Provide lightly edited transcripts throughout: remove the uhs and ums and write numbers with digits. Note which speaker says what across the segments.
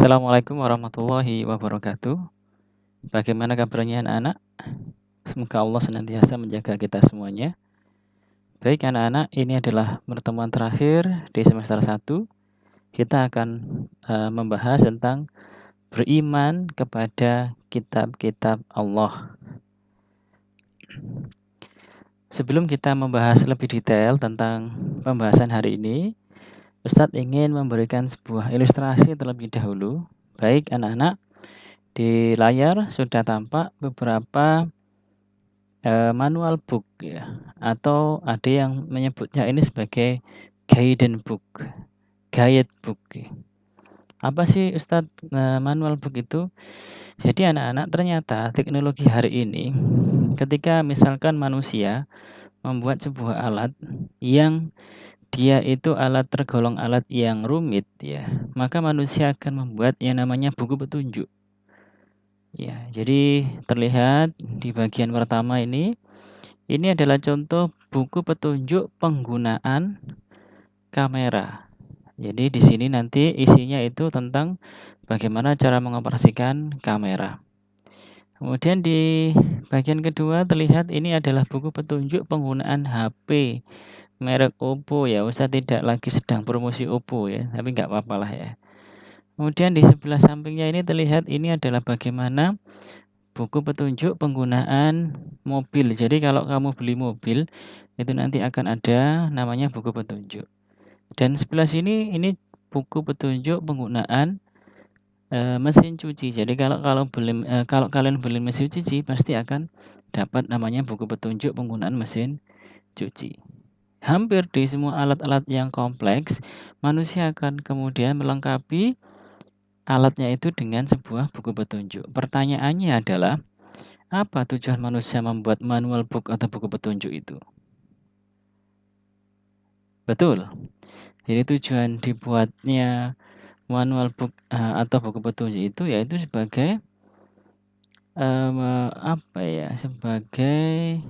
Speaker 1: Assalamualaikum warahmatullahi wabarakatuh. Bagaimana kabarnya anak-anak? Semoga Allah senantiasa menjaga kita semuanya. Baik anak-anak, ini adalah pertemuan terakhir di semester 1. Kita akan membahas tentang beriman kepada kitab-kitab Allah. Sebelum kita membahas lebih detail tentang pembahasan hari ini, Ustadz ingin memberikan sebuah ilustrasi terlebih dahulu. Baik anak-anak, di layar sudah tampak beberapa manual book ya, atau ada yang menyebutnya ini sebagai guidance book, guide book. Apa sih Ustadz manual book itu? Jadi anak-anak, ternyata teknologi hari ini ketika misalkan manusia membuat sebuah alat yang dia itu alat tergolong alat yang rumit ya, maka manusia akan membuat yang namanya buku petunjuk. Ya, jadi terlihat di bagian pertama ini adalah contoh buku petunjuk penggunaan kamera. Jadi di sini nanti isinya itu tentang bagaimana cara mengoperasikan kamera. Kemudian di bagian kedua terlihat ini adalah buku petunjuk penggunaan HP merek Oppo ya. Ustaz tidak lagi sedang promosi Oppo ya, tapi nggak apa-apa lah ya. Kemudian di sebelah sampingnya ini terlihat ini adalah bagaimana buku petunjuk penggunaan mobil. Jadi kalau kamu beli mobil, itu nanti akan ada namanya buku petunjuk. Dan sebelah sini ini buku petunjuk penggunaan mesin cuci. Jadi kalau kalian beli mesin cuci, pasti akan dapat namanya buku petunjuk penggunaan mesin cuci. Hampir di semua alat-alat yang kompleks, manusia akan kemudian melengkapi alatnya itu dengan sebuah buku petunjuk. Pertanyaannya adalah, apa tujuan manusia membuat manual book atau buku petunjuk itu? Betul. Jadi tujuan dibuatnya manual book atau buku petunjuk itu yaitu sebagai sebagai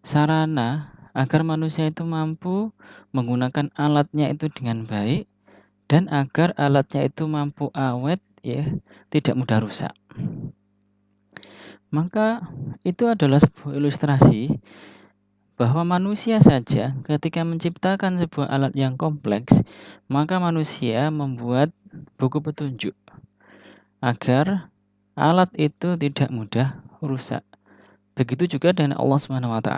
Speaker 1: sarana agar manusia itu mampu menggunakan alatnya itu dengan baik dan agar alatnya itu mampu awet ya, tidak mudah rusak. Maka itu adalah sebuah ilustrasi bahwa manusia saja ketika menciptakan sebuah alat yang kompleks, maka manusia membuat buku petunjuk agar alat itu tidak mudah rusak. Begitu juga dengan Allah SWT.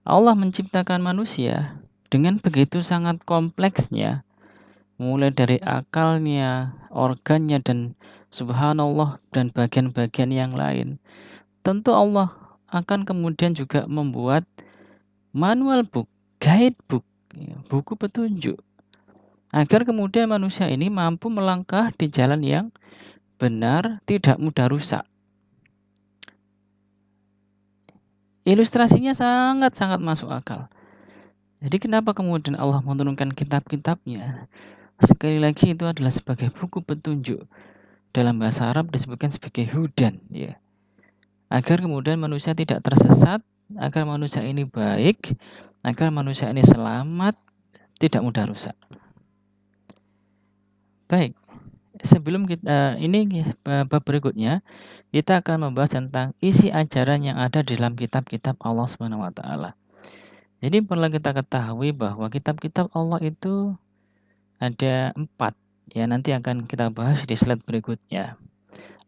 Speaker 1: Allah menciptakan manusia dengan begitu sangat kompleksnya, mulai dari akalnya, organnya, dan subhanallah dan bagian-bagian yang lain. Tentu Allah akan kemudian juga membuat manual book, guide book, buku petunjuk, agar kemudian manusia ini mampu melangkah di jalan yang benar, tidak mudah rusak. Ilustrasinya sangat-sangat masuk akal. Jadi kenapa kemudian Allah menurunkan kitab-kitabnya? Sekali lagi itu adalah sebagai buku petunjuk. Dalam bahasa Arab disebutkan sebagai hudan ya. Agar kemudian manusia tidak tersesat, agar manusia ini baik, agar manusia ini selamat, tidak mudah rusak. Baik, sebelum kita bab berikutnya, kita akan membahas tentang isi ajaran yang ada di dalam kitab-kitab Allah SWT. Jadi perlu kita ketahui bahwa kitab-kitab Allah itu ada 4. Ya, nanti akan kita bahas di slide berikutnya.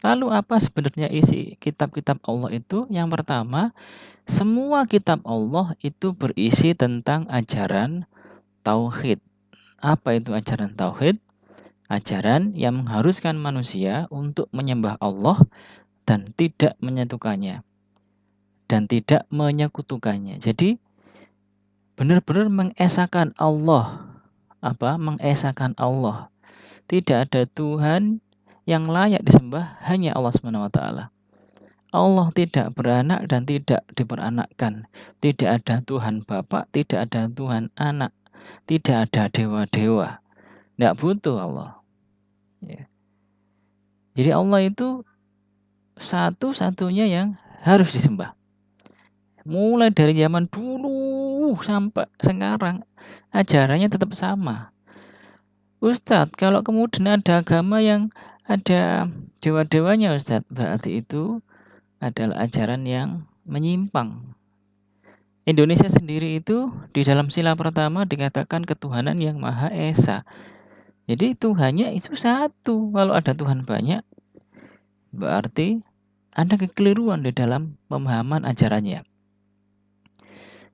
Speaker 1: Lalu apa sebenarnya isi kitab-kitab Allah itu? Yang pertama, semua kitab Allah itu berisi tentang ajaran tauhid. Apa itu ajaran tauhid? Ajaran yang mengharuskan manusia untuk menyembah Allah dan tidak menyatukannya dan tidak menyekutukannya. Jadi benar-benar mengesahkan Allah. Mengesahkan Allah. Tidak ada Tuhan yang layak disembah, hanya Allah SWT. Allah tidak beranak dan tidak diperanakkan. Tidak ada Tuhan Bapa, tidak ada Tuhan Anak, tidak ada dewa-dewa. Tidak butuh Allah. Ya. Jadi Allah itu satu-satunya yang harus disembah. Mulai dari zaman dulu sampai sekarang, ajarannya tetap sama. Ustadz, kalau kemudian ada agama yang ada dewa-dewanya Ustadz, berarti itu adalah ajaran yang menyimpang. Indonesia sendiri itu di dalam sila pertama dikatakan ketuhanan yang Maha Esa. Jadi Tuhannya itu satu. Kalau ada Tuhan banyak, berarti ada kekeliruan di dalam pemahaman ajarannya.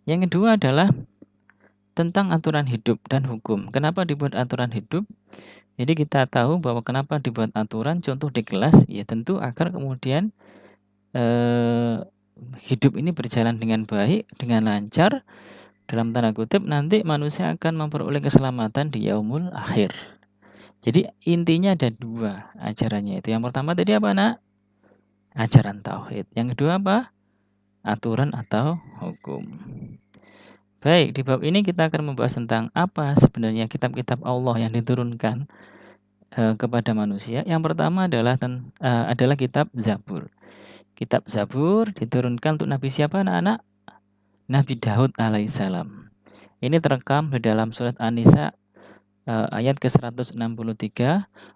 Speaker 1: Yang kedua adalah tentang aturan hidup dan hukum. Kenapa dibuat aturan hidup? Jadi kita tahu bahwa kenapa dibuat aturan, contoh di kelas, ya tentu agar kemudian hidup ini berjalan dengan baik, dengan lancar, dalam tanda kutip nanti manusia akan memperoleh keselamatan di yaumul akhir. Jadi intinya ada dua ajarannya itu. Yang pertama tadi apa nak? Ajaran tauhid. Yang kedua apa? Aturan atau hukum. Baik, di bab ini kita akan membahas tentang apa sebenarnya kitab-kitab Allah yang diturunkan kepada manusia. Yang pertama adalah kitab Zabur. Kitab Zabur diturunkan untuk Nabi siapa anak-anak? Nabi Daud alaihissalam. Ini terekam di dalam surat An-Nisa ayat ke-163.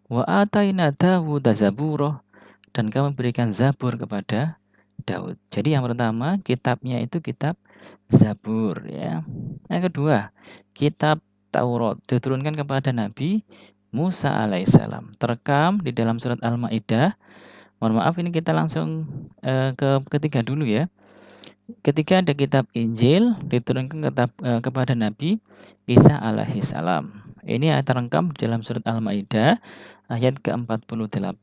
Speaker 1: Wa ataina Dawuda Zaburoh, dan kami berikan Zabur kepada Daud. Jadi yang pertama kitabnya itu kitab Zabur ya. Yang kedua, kitab Taurat diturunkan kepada Nabi Musa alaihissalam. Terekam di dalam surat Al-Maidah. Mohon maaf ini kita langsung ke ketiga dulu ya. Ketika ada kitab Injil diturunkan kepada Nabi Isa alaihissalam. Ini terengkam dalam surat Al-Maidah ayat ke-48.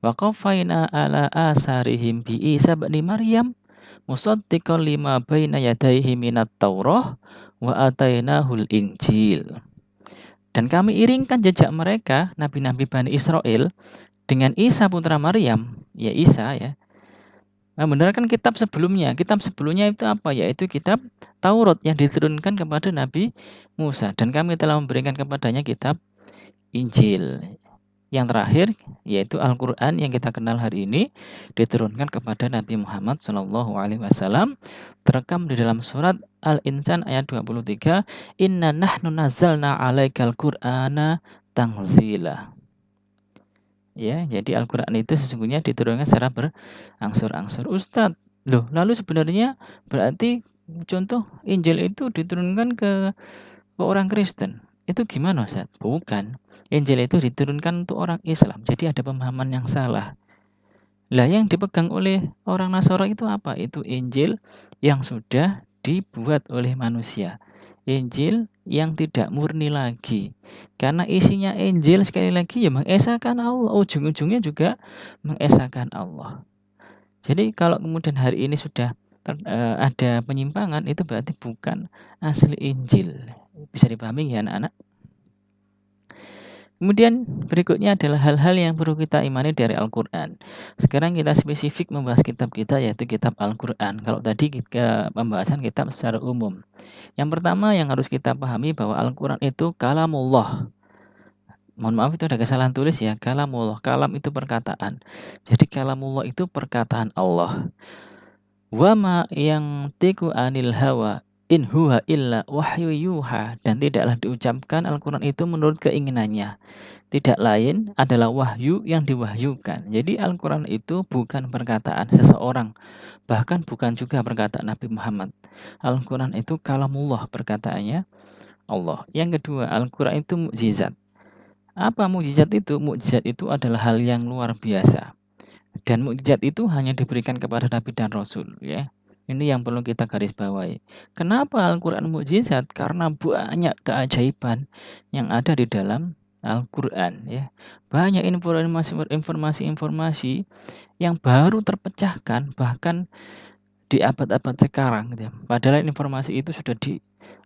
Speaker 1: Wa qafaina ala asarihim bi Isa bin Maryam musaddiqan lima baina yadayhi minat Taurah wa atainahul Injil. Dan kami iringkan jejak mereka nabi-nabi Bani Israel dengan Isa putra Maryam, ya Isa ya. Membenarkan kitab sebelumnya. Kitab sebelumnya itu apa? Yaitu kitab Taurat yang diturunkan kepada Nabi Musa. Dan kami telah memberikan kepadanya kitab Injil. Yang terakhir yaitu Al-Quran yang kita kenal hari ini diturunkan kepada Nabi Muhammad SAW. Terekam di dalam surat Al-Insan ayat 23. Inna nahnu nazzalna alaikal Qur'ana tanzila. Ya, jadi Al-Quran itu sesungguhnya diturunkan secara berangsur-angsur. Ustadz, loh, lalu sebenarnya berarti contoh Injil itu diturunkan ke orang Kristen. Itu gimana, Ustadz? Bukan. Injil itu diturunkan untuk orang Islam. Jadi ada pemahaman yang salah. Lah yang dipegang oleh orang Nasrani itu apa? Itu Injil yang sudah dibuat oleh manusia. Injil yang tidak murni lagi. Karena isinya Injil sekali lagi ya mengesahkan Allah. Ujung-ujungnya juga mengesahkan Allah. Jadi kalau kemudian hari ini sudah ada penyimpangan, itu berarti bukan asli Injil. Bisa dipahami ya anak-anak? Kemudian berikutnya adalah hal-hal yang perlu kita imani dari Al-Quran. Sekarang kita spesifik membahas kitab kita yaitu kitab Al-Quran. Kalau tadi kita pembahasan kitab secara umum. Yang pertama yang harus kita pahami bahwa Al-Quran itu kalamullah. Mohon maaf itu ada kesalahan tulis ya. Kalamullah. Kalam itu perkataan. Jadi kalamullah itu perkataan Allah. Wama yang tiku anil hawa in huwa illa wahyu yuha, dan tidaklah diucapkan Al-Quran itu menurut keinginannya. Tidak lain adalah wahyu yang diwahyukan. Jadi Al-Quran itu bukan perkataan seseorang. Bahkan bukan juga perkataan Nabi Muhammad. Al-Quran itu kalamullah, perkataannya Allah. Yang kedua, Al-Quran itu mukjizat. Apa mukjizat itu? Mukjizat itu adalah hal yang luar biasa. Dan mukjizat itu hanya diberikan kepada Nabi dan Rasul ya. Ini yang perlu kita garis bawahi. Kenapa Al-Quran mukjizat? Karena banyak keajaiban yang ada di dalam Al-Quran ya. Banyak informasi-informasi yang baru terpecahkan bahkan di abad-abad sekarang gitu ya. Padahal informasi itu sudah di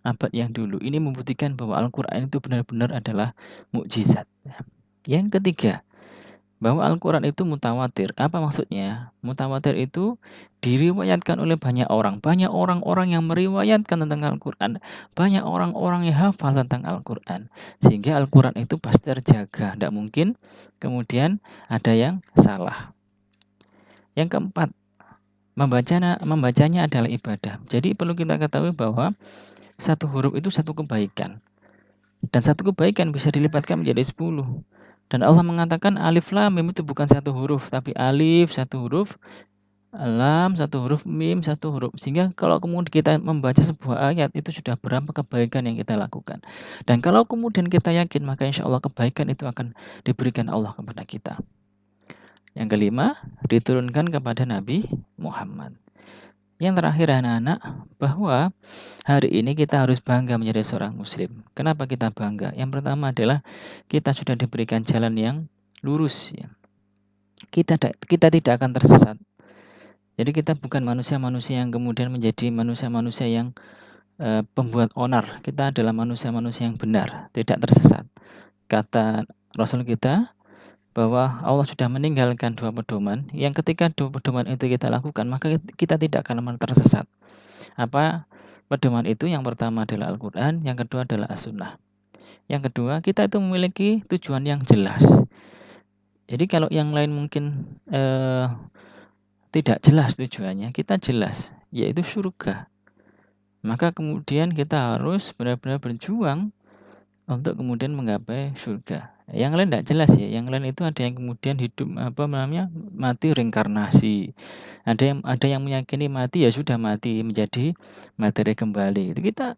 Speaker 1: abad yang dulu. Ini membuktikan bahwa Al-Quran itu benar-benar adalah mukjizat ya. Yang ketiga, bahwa Al-Quran itu mutawatir. Apa maksudnya? Mutawatir itu diriwayatkan oleh banyak orang. Banyak orang-orang yang meriwayatkan tentang Al-Quran. Banyak orang-orang yang hafal tentang Al-Quran. Sehingga Al-Quran itu pasti terjaga. Tidak mungkin kemudian ada yang salah. Yang keempat, membacanya adalah ibadah. Jadi perlu kita ketahui bahwa satu huruf itu satu kebaikan. Dan satu kebaikan bisa dilipatkan menjadi 10. Dan Allah mengatakan alif lam mim itu bukan satu huruf, tapi alif satu huruf, lam satu huruf, mim satu huruf. Sehingga kalau kemudian kita membaca sebuah ayat itu sudah berapa kebaikan yang kita lakukan. Dan kalau kemudian kita yakin, maka insya Allah kebaikan itu akan diberikan Allah kepada kita. Yang kelima, diturunkan kepada Nabi Muhammad. Yang terakhir anak-anak, bahwa hari ini kita harus bangga menjadi seorang muslim. Kenapa kita bangga? Yang pertama adalah kita sudah diberikan jalan yang lurus. Ya. Kita tidak akan tersesat. Jadi kita bukan manusia-manusia yang kemudian menjadi manusia-manusia yang pembuat onar. Kita adalah manusia-manusia yang benar, tidak tersesat. Kata Rasul kita, bahwa Allah sudah meninggalkan 2 pedoman, yang ketika 2 pedoman itu kita lakukan, maka kita tidak akan tersesat. Apa pedoman itu? Yang pertama adalah Al-Quran, yang kedua adalah As-Sunnah. Yang kedua, kita itu memiliki tujuan yang jelas. Jadi kalau yang lain mungkin tidak jelas tujuannya, kita jelas, yaitu surga. Maka kemudian kita harus benar-benar berjuang untuk kemudian menggapai surga. Yang lain tidak jelas ya. Yang lain itu ada yang kemudian hidup mati reinkarnasi. Ada yang meyakini mati ya sudah mati menjadi materi kembali. Itu kita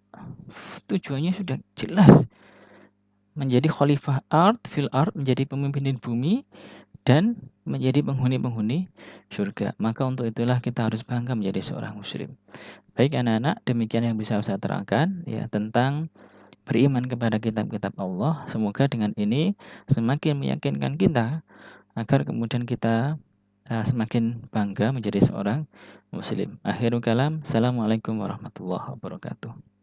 Speaker 1: tujuannya sudah jelas. Menjadi khalifah ard fil ard, menjadi pemimpin di bumi dan menjadi penghuni-penghuni surga. Maka untuk itulah kita harus bangga menjadi seorang muslim. Baik anak-anak, demikian yang bisa saya terangkan ya tentang beriman kepada kitab-kitab Allah. Semoga dengan ini semakin meyakinkan kita agar kemudian kita semakin bangga menjadi seorang muslim. Akhirul kalam, assalamualaikum warahmatullahi wabarakatuh.